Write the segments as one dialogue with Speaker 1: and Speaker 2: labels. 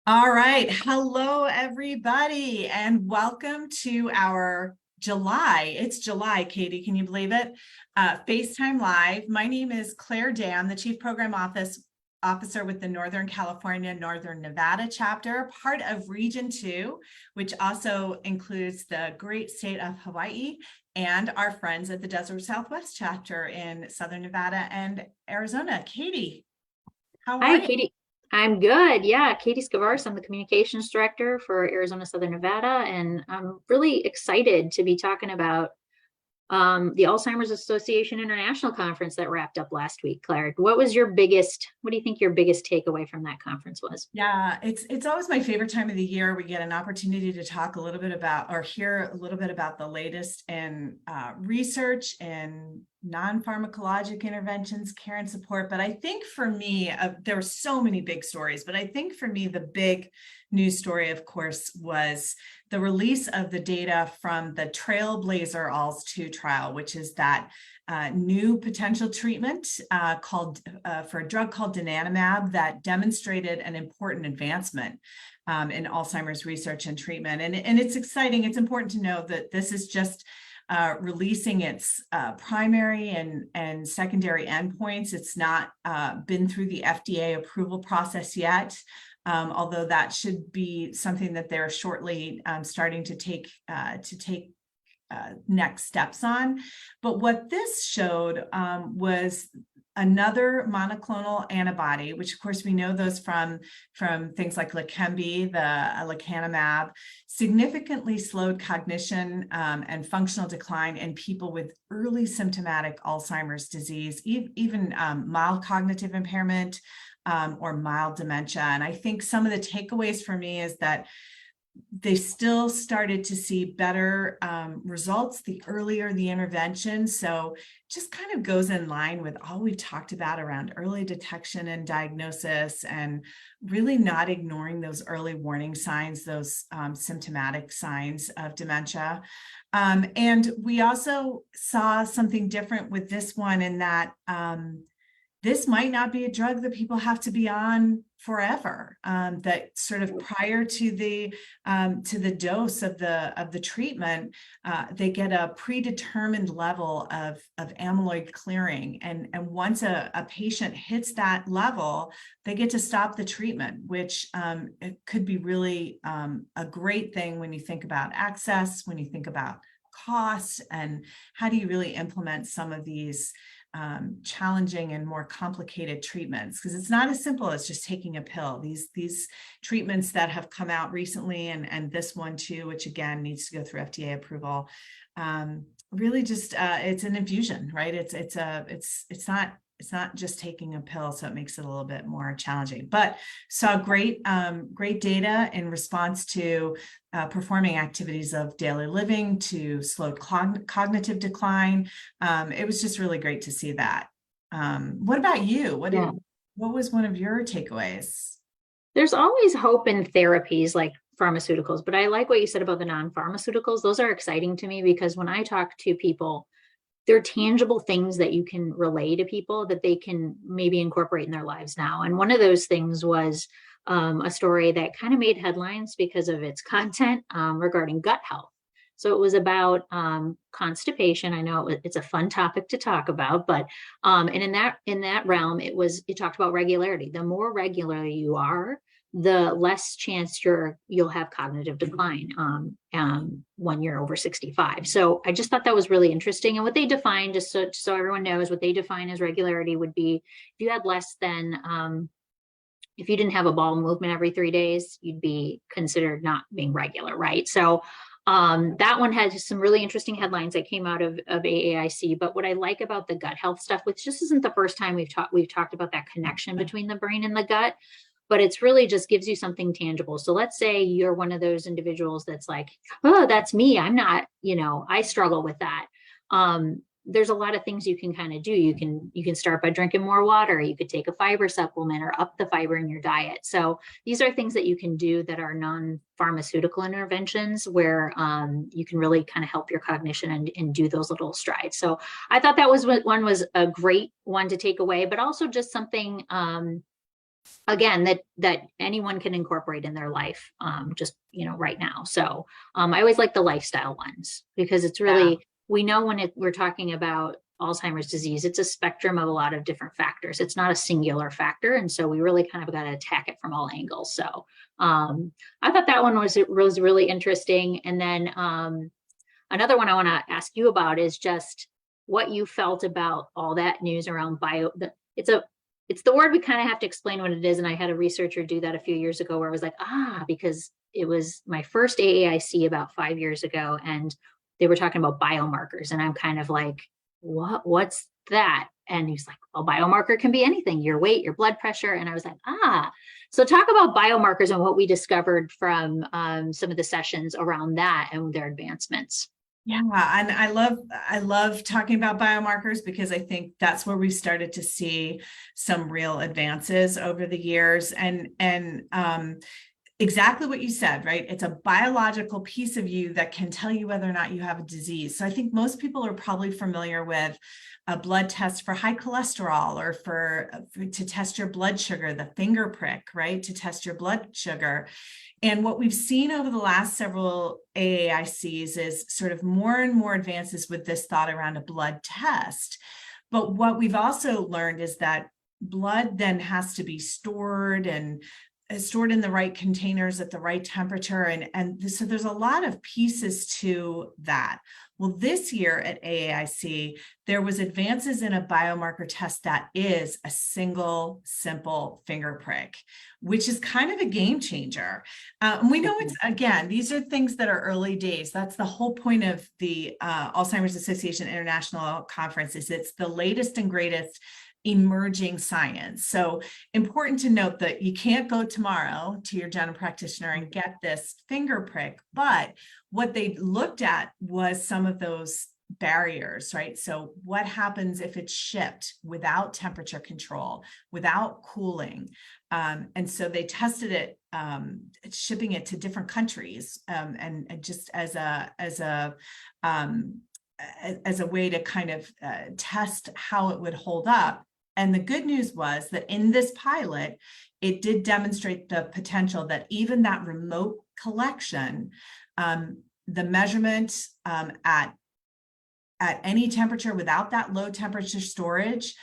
Speaker 1: All right. Hello, everybody, and welcome to our July. It's July, Katie. Can you believe it? FaceTime Live. My name is Claire Dam, the Chief Program Officer with the Northern California, Northern Nevada chapter, part of Region 2, which also includes the great state of Hawaii and our friends at the Desert Southwest chapter in Southern Nevada and Arizona. Katie, how are
Speaker 2: Hi,
Speaker 1: you?
Speaker 2: Katie. I'm good. Yeah, Katie Scavaris. I'm the communications director for Arizona Southern Nevada, and I'm really excited to be talking about the Alzheimer's Association International Conference that wrapped up last week. Claire, what do you think your biggest takeaway from that conference was?
Speaker 1: Yeah, it's always my favorite time of the year. We get an opportunity to talk a little bit about or hear a little bit about the latest in research and non-pharmacologic interventions, care and support. But I think for me, there were so many big stories, but I think for me, the big news story, of course, was the release of the data from the Trailblazer ALZ 2 trial, which is that new potential treatment for a drug called donanemab that demonstrated an important advancement in Alzheimer's research and treatment. And it's exciting. It's important to know that this is just releasing its primary and secondary endpoints. It's not been through the FDA approval process yet. Although that should be something that they're shortly starting to take next steps on. But what this showed was another monoclonal antibody, which of course we know those from things like Leqembi, the lecanemab, significantly slowed cognition and functional decline in people with early symptomatic Alzheimer's disease, even mild cognitive impairment or mild dementia. And I think some of the takeaways for me is that they still started to see better results the earlier the intervention. So just kind of goes in line with all we've talked about around early detection and diagnosis, and really not ignoring those early warning signs, those symptomatic signs of dementia. And we also saw something different with this one in that this might not be a drug that people have to be on forever. That sort of prior to the dose of the treatment, they get a predetermined level of amyloid clearing, and once a patient hits that level, they get to stop the treatment, which it could be really a great thing when you think about access, when you think about costs, and how do you really implement some of these challenging and more complicated treatments, because it's not as simple as just taking a pill. These treatments that have come out recently, and this one too, which again needs to go through FDA approval, really just it's an infusion, right? It's not just taking a pill, so it makes it a little bit more challenging. But saw great data in response to performing activities of daily living, to slowed cognitive decline. It was just really great to see that. What about you?
Speaker 2: Yeah.
Speaker 1: What was one of your takeaways?
Speaker 2: There's always hope in therapies like pharmaceuticals, but I like what you said about the non-pharmaceuticals. Those are exciting to me because when I talk to people, they're tangible things that you can relay to people that they can maybe incorporate in their lives now. And one of those things was a story that kind of made headlines because of its content regarding gut health. So it was about constipation. I know it's a fun topic to talk about, but and in that realm, it talked about regularity. The more regular you are, the less chance you'll have cognitive decline when you're over 65. So I just thought that was really interesting. And what they defined, just so everyone knows, what they define as regularity would be if you had less than if you didn't have a bowel movement every 3 days, you'd be considered not being regular, right? So that one had some really interesting headlines that came out of AAIC. But what I like about the gut health stuff, which this isn't the first time we've talked about that connection between the brain and the gut, but it's really just gives you something tangible. So let's say you're one of those individuals that's like, oh, that's me. I'm not, I struggle with that. There's a lot of things you can kind of do. You can start by drinking more water. You could take a fiber supplement or up the fiber in your diet. So these are things that you can do that are non-pharmaceutical interventions where you can really kind of help your cognition and do those little strides. So I thought that was a great one to take away, but also just something again, that anyone can incorporate in their life, just, right now. So I always like the lifestyle ones because it's
Speaker 1: Yeah.
Speaker 2: really, we know when we're talking about Alzheimer's disease, it's a spectrum of a lot of different factors. It's not a singular factor. And so we really kind of got to attack it from all angles. So I thought that one was really interesting. And then another one I want to ask you about is just what you felt about all that news around it's the word we kind of have to explain what it is. And I had a researcher do that a few years ago where I was like, because it was my first AAIC about 5 years ago, and they were talking about biomarkers. And I'm kind of like, what's that? And he's like, a biomarker can be anything, your weight, your blood pressure. And I was like, so talk about biomarkers and what we discovered from some of the sessions around that and their advancements.
Speaker 1: Yeah, and I love talking about biomarkers because I think that's where we started to see some real advances over the years. And exactly what you said, right? It's a biological piece of you that can tell you whether or not you have a disease. So I think most people are probably familiar with a blood test for high cholesterol or to test your blood sugar, the finger prick, right? To test your blood sugar. And what we've seen over the last several AAICs is sort of more and more advances with this thought around a blood test. But what we've also learned is that blood then has to be stored and stored in the right containers at the right temperature. And so there's a lot of pieces to that. Well, this year at AAIC, there was advances in a biomarker test that is a single, simple finger prick, which is kind of a game changer. And we know again, these are things that are early days. That's the whole point of the Alzheimer's Association International Conference, is it's the latest and greatest emerging science. So important to note that you can't go tomorrow to your general practitioner and get this finger prick, but what they looked at was some of those barriers, right? So what happens if it's shipped without temperature control, without cooling? And so they tested it, shipping it to different countries, and just as a way to kind of test how it would hold up. And the good news was that in this pilot, it did demonstrate the potential that even that remote collection, the measurement at any temperature without that low temperature storage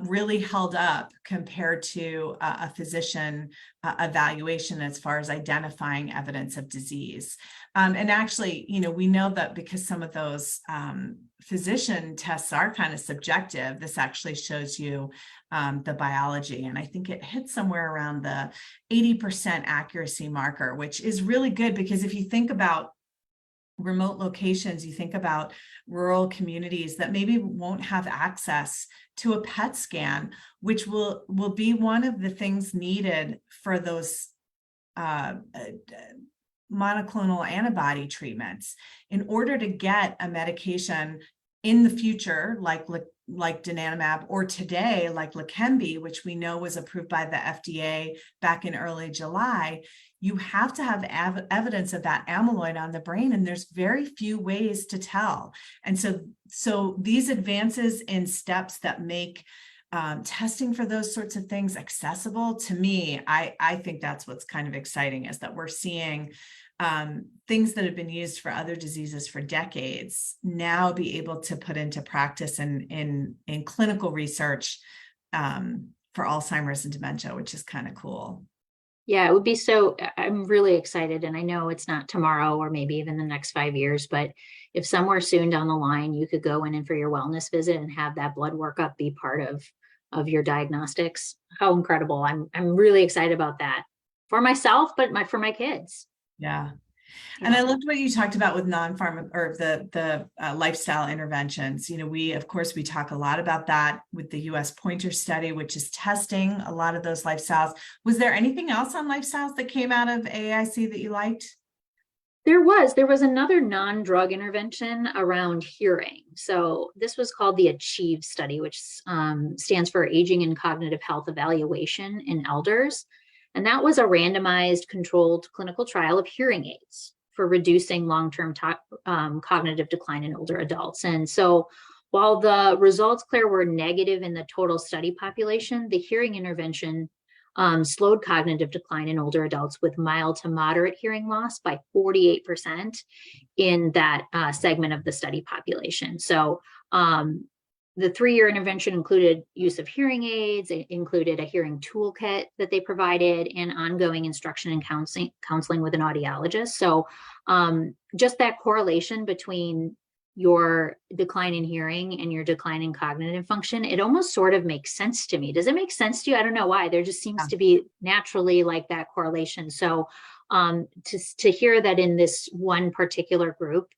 Speaker 1: really held up compared to a physician evaluation as far as identifying evidence of disease. And actually, we know that because some of those physician tests are kind of subjective, this actually shows you the biology. And I think it hits somewhere around the 80% accuracy marker, which is really good because if you think about remote locations, you think about rural communities that maybe won't have access to a PET scan, which will be one of the things needed for those monoclonal antibody treatments. In order to get a medication in the future, like donanemab, or today, like Leqembi, which we know was approved by the FDA back in early July, you have to have evidence of that amyloid on the brain, and there's very few ways to tell. And so these advances in steps that make testing for those sorts of things accessible, to me, I think that's what's kind of exciting, is that we're seeing things that have been used for other diseases for decades now be able to put into practice in clinical research for Alzheimer's and dementia, which is kind of cool.
Speaker 2: Yeah, it would be I'm really excited. And I know it's not tomorrow or maybe even the next 5 years, but if somewhere soon down the line, you could go in and for your wellness visit and have that blood workup be part of your diagnostics, how incredible. I'm really excited about that for myself, but for my kids.
Speaker 1: Yeah. And I loved what you talked about with non-pharma or the lifestyle interventions. Of course, we talk a lot about that with the US Pointer study, which is testing a lot of those lifestyles. Was there anything else on lifestyles that came out of AAIC that you liked?
Speaker 2: There was another non-drug intervention around hearing. So this was called the ACHIEVE study, which stands for Aging and Cognitive Health Evaluation in Elders. And that was a randomized controlled clinical trial of hearing aids for reducing long-term cognitive decline in older adults. And so while the results, Claire, were negative in the total study population, the hearing intervention slowed cognitive decline in older adults with mild to moderate hearing loss by 48% in that segment of the study population. So the 3-year intervention included use of hearing aids, it included a hearing toolkit that they provided, and ongoing instruction and counseling with an audiologist. So just that correlation between your decline in hearing and your decline in cognitive function, it almost sort of makes sense to me. Does it make sense to you? I don't know why. There just seems to be naturally like that correlation. So to hear that in this one particular group,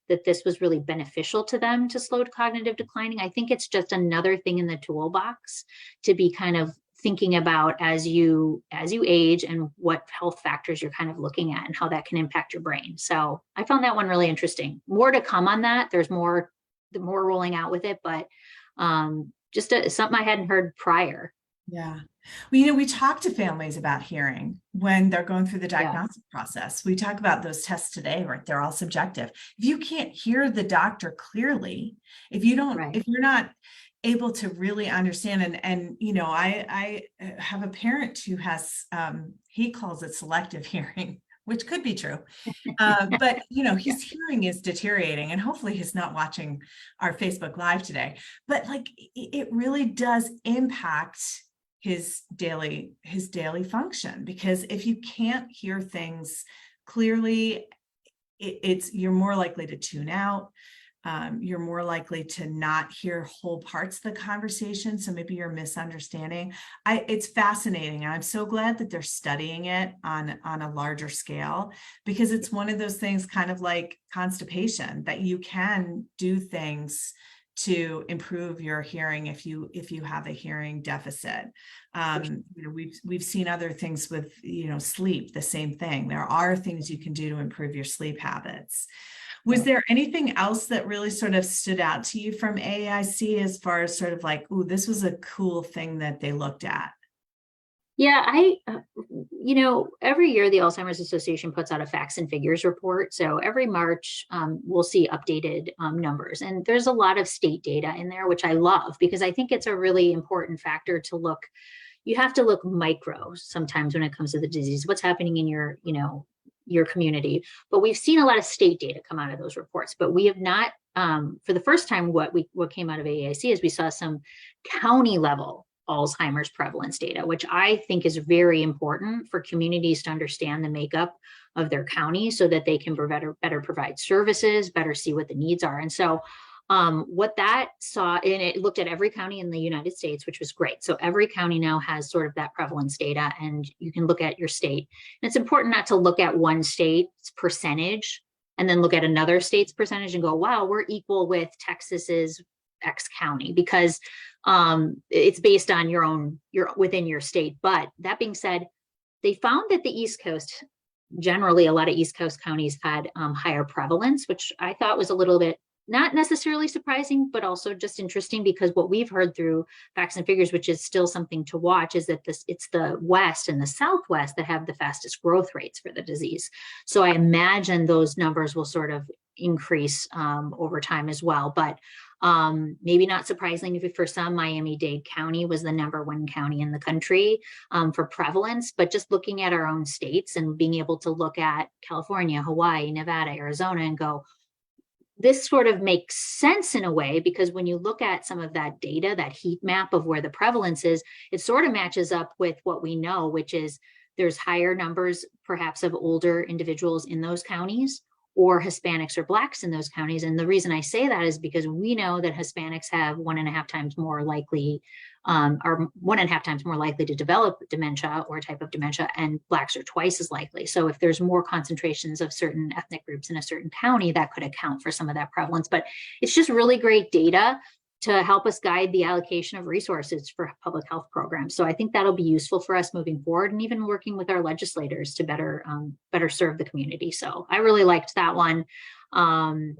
Speaker 2: that this was really beneficial to them to slow cognitive declining, I think it's just another thing in the toolbox to be kind of thinking about as you age and what health factors you're kind of looking at and how that can impact your brain. So I found that one really interesting. More to come on that. There's more rolling out with it, but just something I hadn't heard prior.
Speaker 1: Yeah. Well, we talk to families about hearing when they're going through the diagnostic process. We talk about those tests today, right? They're all subjective. If you can't hear the doctor clearly, if you're not able to really understand, and I have a parent who has, he calls it selective hearing, which could be true. But his hearing is deteriorating, and hopefully he's not watching our Facebook Live today, but like, it really does impact his daily function, because if you can't hear things clearly, you're more likely to tune out. You're more likely to not hear whole parts of the conversation. So maybe you're misunderstanding. It's fascinating. And I'm so glad that they're studying it on a larger scale, because it's one of those things kind of like constipation, that you can do things to improve your hearing if you have a hearing deficit. We've seen other things with sleep, the same thing. There are things you can do to improve your sleep habits. Was there anything else that really sort of stood out to you from AAIC as far as sort of like, ooh, this was a cool thing that they looked at?
Speaker 2: Yeah, every year the Alzheimer's Association puts out a facts and figures report. So every March, we'll see updated numbers. And there's a lot of state data in there, which I love, because I think it's a really important factor to look. You have to look micro sometimes when it comes to the disease, what's happening in your community. But we've seen a lot of state data come out of those reports, but we have not, for the first time, what came out of AAIC is we saw some county level Alzheimer's prevalence data, which I think is very important for communities to understand the makeup of their county so that they can better provide services, better see what the needs are. And so what that saw, and it looked at every county in the United States, which was great. So every county now has sort of that prevalence data, and you can look at your state. And it's important not to look at one state's percentage and then look at another state's percentage and go, wow, we're equal with Texas's X county, because it's based on you're within your state. But that being said, they found that the East Coast, generally a lot of East Coast counties had higher prevalence, which I thought was a little bit not necessarily surprising, but also just interesting, because what we've heard through facts and figures, which is still something to watch, is that it's the West and the Southwest that have the fastest growth rates for the disease. So I imagine those numbers will sort of increase over time as well. But maybe not surprising for some, Miami-Dade County was the #1 county in the country for prevalence. But just looking at our own states and being able to look at California, Hawaii, Nevada, Arizona, and go, this sort of makes sense in a way, because when you look at some of that data, that heat map of where the prevalence is, it sort of matches up with what we know, which is there's higher numbers perhaps of older individuals in those counties, or Hispanics or Blacks in those counties. And the reason I say that is because we know that Hispanics have 1.5 times more likely, are 1.5 times more likely to develop dementia or a type of dementia, and Blacks are twice as likely. So if there's more concentrations of certain ethnic groups in a certain county, that could account for some of that prevalence. But it's just really great data to help us guide the allocation of resources for public health programs. So I think that'll be useful for us moving forward, and even working with our legislators to better serve the community. So I really liked that one. And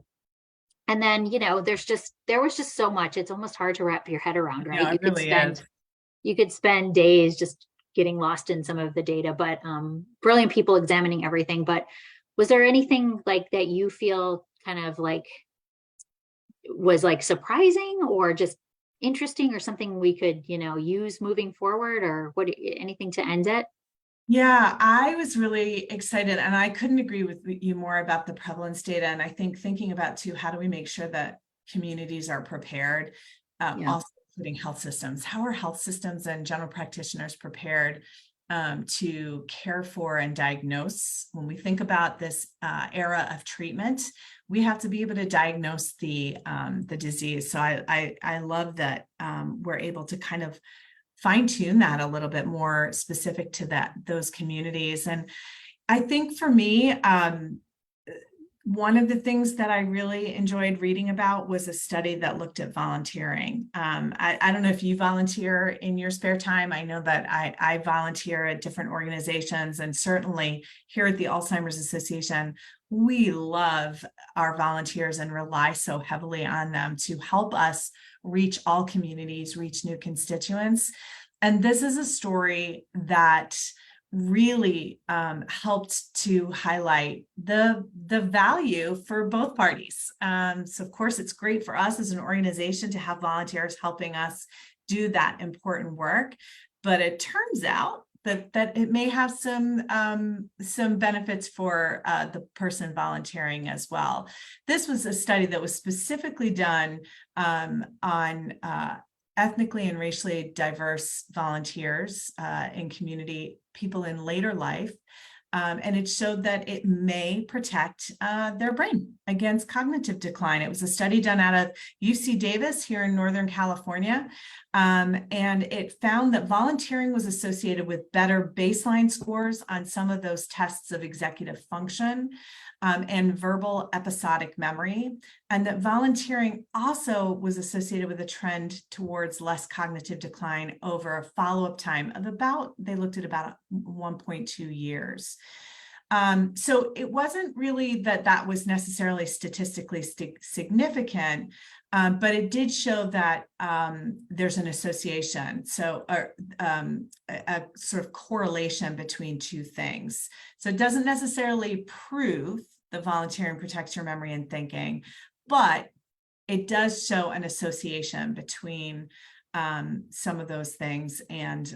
Speaker 2: then, there was just so much. It's almost hard to wrap your head around, right?
Speaker 1: Yeah, it really is.
Speaker 2: You could spend days just getting lost in some of the data, but brilliant people examining everything. But was there anything like that you feel kind of like was like surprising, or just interesting or something we could, use moving forward, or anything to end it?
Speaker 1: Yeah, I was really excited, and I couldn't agree with you more about the prevalence data. And I think thinking about too, how do we make sure that communities are prepared,
Speaker 2: Yeah.
Speaker 1: also including health systems? How are health systems and general practitioners prepared to care for and diagnose? When we think about this era of treatment, we have to be able to diagnose the disease. So I love that we're able to kind of fine tune that a little bit more specific to those communities. And I think for me, one of the things that I really enjoyed reading about was a study that looked at volunteering. I don't know if you volunteer in your spare time. I know that I volunteer at different organizations, and certainly here at the Alzheimer's Association, we love our volunteers and rely so heavily on them to help us reach all communities, reach new constituents. And this is a story that really helped to highlight the value for both parties. So of course, it's great for us as an organization to have volunteers helping us do that important work, but it turns out that it may have some benefits for the person volunteering as well. This was a study that was specifically done on ethnically and racially diverse volunteers in community, people in later life. And it showed that it may protect their brain against cognitive decline. It was a study done out of UC Davis here in Northern California. And it found that volunteering was associated with better baseline scores on some of those tests of executive function and verbal episodic memory, and that volunteering also was associated with a trend towards less cognitive decline over a follow-up time of they looked at about 1.2 years. So it wasn't really that was necessarily statistically significant, but it did show that there's an association, so a sort of correlation between two things. So it doesn't necessarily prove that volunteering protects your memory and thinking, but it does show an association between some of those things and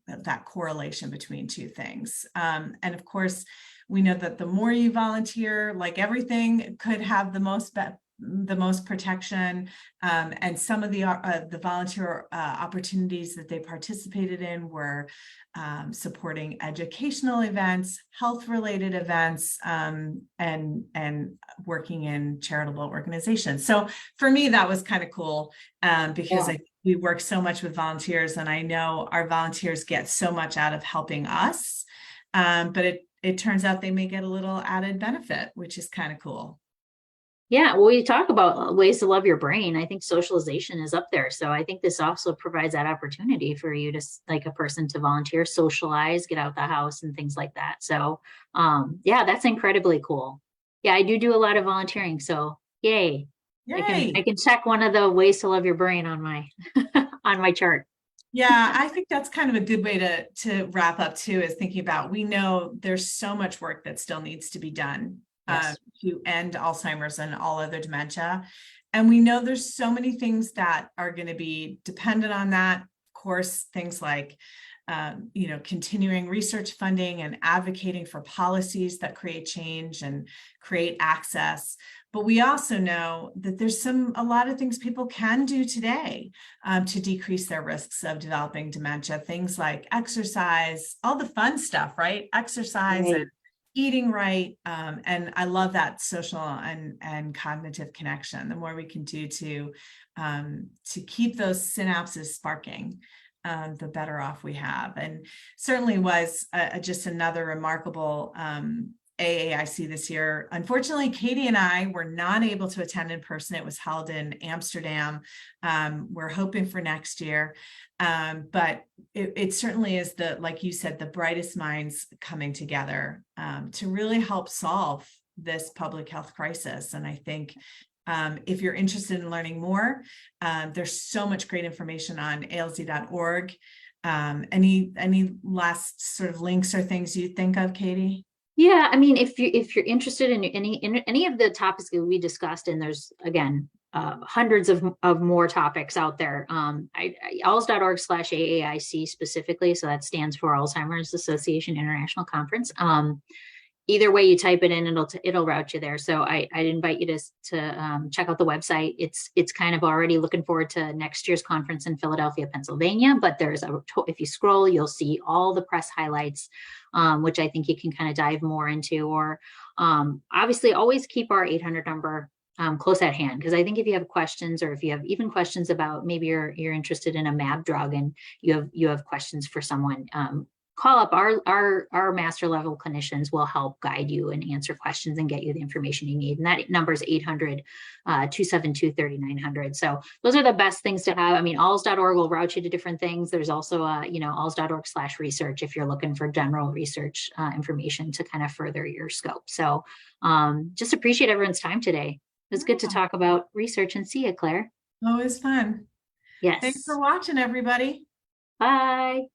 Speaker 1: that correlation between two things. And of course, we know that the more you volunteer, like everything, could have the most protection. And some of the volunteer opportunities that they participated in were supporting educational events, health-related events, and working in charitable organizations. So for me, that was kind of cool because we work so much with volunteers, and I know our volunteers get so much out of helping us, but it turns out they may get a little added benefit, which is kind of cool.
Speaker 2: Yeah, well, we talk about ways to love your brain. I think socialization is up there. So I think this also provides that opportunity for you to, like a person, to volunteer, socialize, get out the house and things like that. So yeah, that's incredibly cool. Yeah, I do a lot of volunteering. So yay.
Speaker 1: Yay.
Speaker 2: I can check one of the ways to love your brain on my on my chart.
Speaker 1: Yeah, I think that's kind of a good way to wrap up too, is thinking about, we know there's so much work that still needs to be done to end Alzheimer's and all other dementia. And we know there's so many things that are going to be dependent on that. Of course, things like, continuing research funding and advocating for policies that create change and create access. But we also know that there's a lot of things people can do today to decrease their risks of developing dementia. Things like exercise, all the fun stuff, right? Exercise and eating right. And I love that social and cognitive connection. The more we can do to keep those synapses sparking, the better off we have. And certainly was just another remarkable AAIC this year. Unfortunately, Katie and I were not able to attend in person. It was held in Amsterdam. We're hoping for next year. But it certainly is, like you said, the brightest minds coming together to really help solve this public health crisis. And I think if you're interested in learning more, there's so much great information on alz.org. Any last sort of links or things you think of, Katie?
Speaker 2: Yeah, I mean, if you're interested in any of the topics that we discussed, and there's, again, hundreds of more topics out there. ALS.org/AAIC specifically. So that stands for Alzheimer's Association International Conference. Either way you type it in, it'll route you there. So I'd invite you to check out the website. It's kind of already looking forward to next year's conference in Philadelphia, Pennsylvania. But if you scroll, you'll see all the press highlights, which I think you can kind of dive more into. Or obviously, always keep our 800 number close at hand, because I think if you have questions, or if you have even questions about maybe you're interested in a MAB drug and you have questions for someone, call up our master level clinicians. Will help guide you and answer questions and get you the information you need. And that number is 800-272-3900. So those are the best things to have. I mean, alz.org will route you to different things. There's also alz.org/research if you're looking for general research information to kind of further your scope. So just appreciate everyone's time today. It was good to talk about research, and see you, Claire.
Speaker 1: Always fun.
Speaker 2: Yes.
Speaker 1: Thanks for watching, everybody.
Speaker 2: Bye.